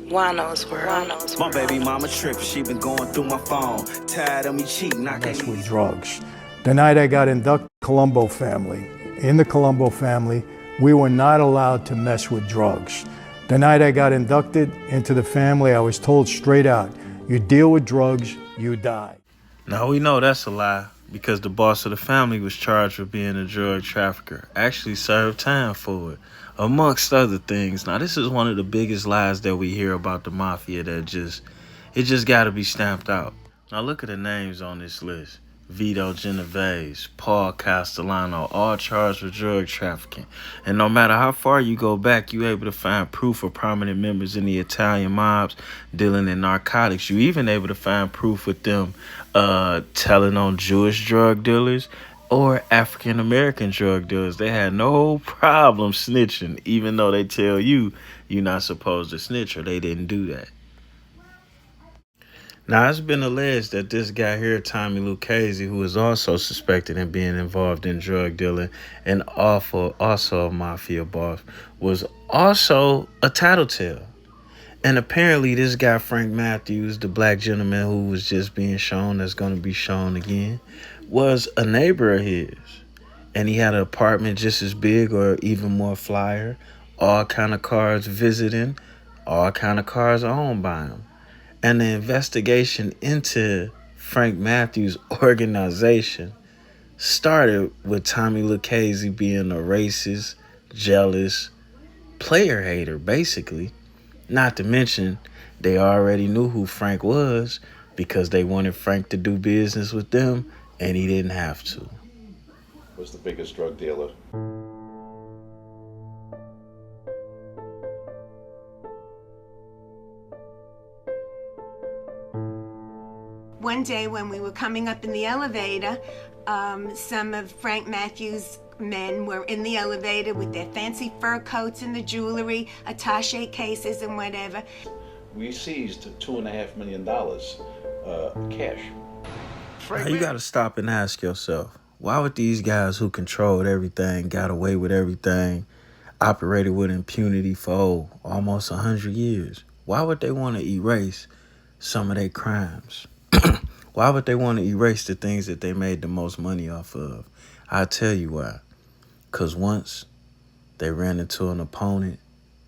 Juan-o's world. My baby mama trippin', she been going through my phone. Tired of me cheating, I can't With drugs. The night I got inducted Colombo family, in the Colombo family, we were not allowed to mess with drugs. The night I got inducted into the family, I was told straight out, you deal with drugs, you die. Now we know that's a lie because the boss of the family was charged with being a drug trafficker, actually served time for it, amongst other things. Now this is one of the biggest lies that we hear about the mafia that just got to be stamped out. Now look at the names on this list. Vito Genovese, Paul Castellano, all charged with drug trafficking. And no matter how far you go back, you're able to find proof of prominent members in the Italian mobs dealing in narcotics. You even able to find proof with them telling on Jewish drug dealers or African American drug dealers. They had no problem snitching, even though they tell you you're not supposed to snitch, or they didn't do that. Now, it's been alleged that this guy here, Tommy Lucchese, who is also suspected in being involved in drug dealing and also a mafia boss, was also a tattletale. And apparently this guy, Frank Matthews, the black gentleman who was just being shown, that's going to be shown again, was a neighbor of his. And he had an apartment just as big or even more flyer, all kind of cars visiting, all kind of cars owned by him. And the investigation into Frank Matthews' organization started with Tommy Lucchese being a racist, jealous, player hater, basically. Not to mention, they already knew who Frank was because they wanted Frank to do business with them, and he didn't have to. Was the biggest drug dealer. One day when we were coming up in the elevator, some of Frank Matthews' men were in the elevator with their fancy fur coats and the jewelry, attaché cases and whatever. We seized $2.5 million cash. Now you got to stop and ask yourself, why would these guys who controlled everything, got away with everything, operated with impunity for almost 100 years, why would they want to erase some of their crimes? Why would they want to erase the things that they made the most money off of? I'll tell you why. Because once they ran into an opponent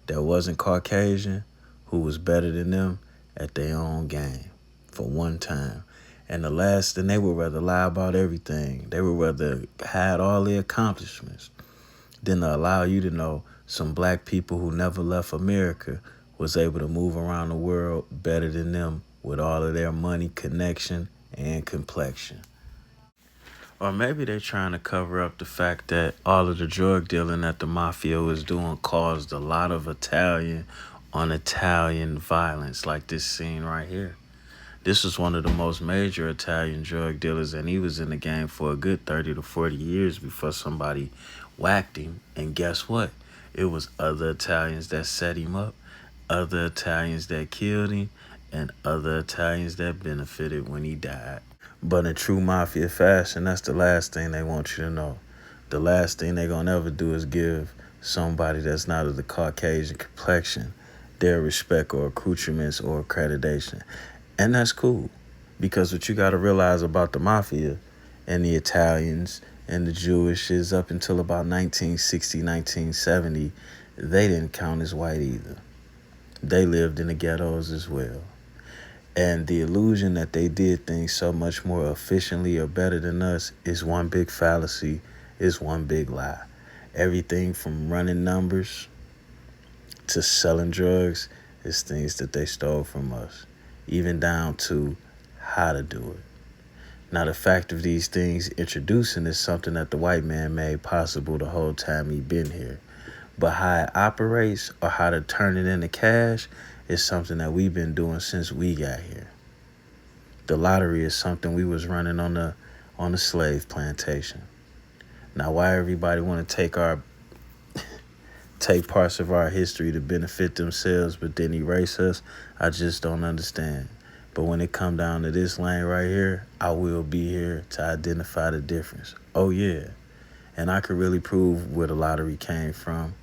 that wasn't Caucasian, who was better than them at their own game for one time. And they would rather lie about everything. They would rather hide all the accomplishments than to allow you to know some black people who never left America was able to move around the world better than them with all of their money, connection, and complexion. Or maybe they're trying to cover up the fact that all of the drug dealing that the mafia was doing caused a lot of Italian on Italian violence, like this scene right here. This was one of the most major Italian drug dealers, and he was in the game for a good 30 to 40 years before somebody whacked him. And guess what? It was other Italians that set him up, other Italians that killed him, and other Italians that benefited when he died. But in true mafia fashion, that's the last thing they want you to know. The last thing they're going to ever do is give somebody that's not of the Caucasian complexion their respect or accoutrements or accreditation. And that's cool, because what you got to realize about the mafia and the Italians and the Jewish is up until about 1960, 1970, they didn't count as white either. They lived in the ghettos as well. And the illusion that they did things so much more efficiently or better than us is one big fallacy, is one big lie. Everything from running numbers to selling drugs is things that they stole from us, even down to how to do it. Now, the fact of these things introducing is something that the white man made possible the whole time he been here. But how it operates or how to turn it into cash is something that we've been doing since we got here. The lottery is something we was running on the slave plantation. Now, why everybody want to take parts of our history to benefit themselves but then erase us, I just don't understand. But when it come down to this lane right here, I will be here to identify the difference. Oh, yeah. And I could really prove where the lottery came from.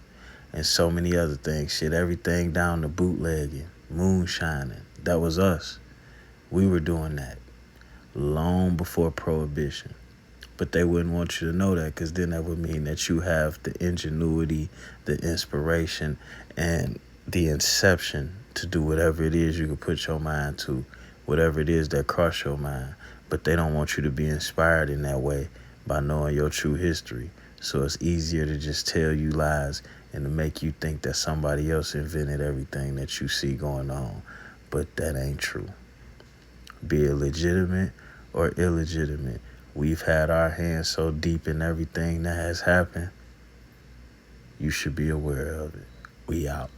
and so many other things. Shit, everything down to bootlegging, moonshining. That was us. We were doing that long before Prohibition. But they wouldn't want you to know that, because then that would mean that you have the ingenuity, the inspiration, and the inception to do whatever it is you can put your mind to, whatever it is that cross your mind. But they don't want you to be inspired in that way by knowing your true history. So it's easier to just tell you lies and to make you think that somebody else invented everything that you see going on. But that ain't true. Be it legitimate or illegitimate, we've had our hands so deep in everything that has happened. You should be aware of it. We out.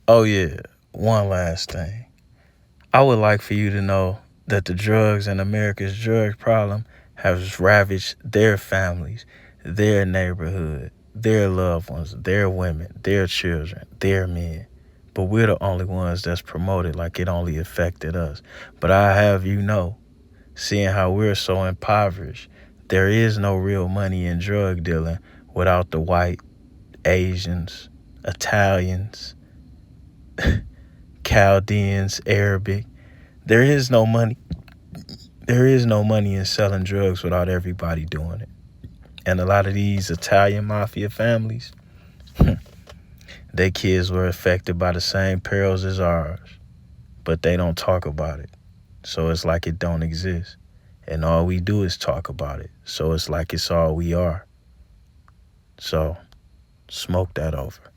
Oh yeah, one last thing. I would like for you to know that the drugs and America's drug problem has ravaged their families, their neighborhood, their loved ones, their women, their children, their men. But we're the only ones that's promoted like it only affected us. But I have you know, seeing how we're so impoverished, there is no real money in drug dealing without the white, Asians, Italians, Chaldeans, Arabic. There is no money. There is no money in selling drugs without everybody doing it. And a lot of these Italian mafia families, their kids were affected by the same perils as ours, but they don't talk about it. So it's like it don't exist. And all we do is talk about it. So it's like it's all we are. So smoke that over.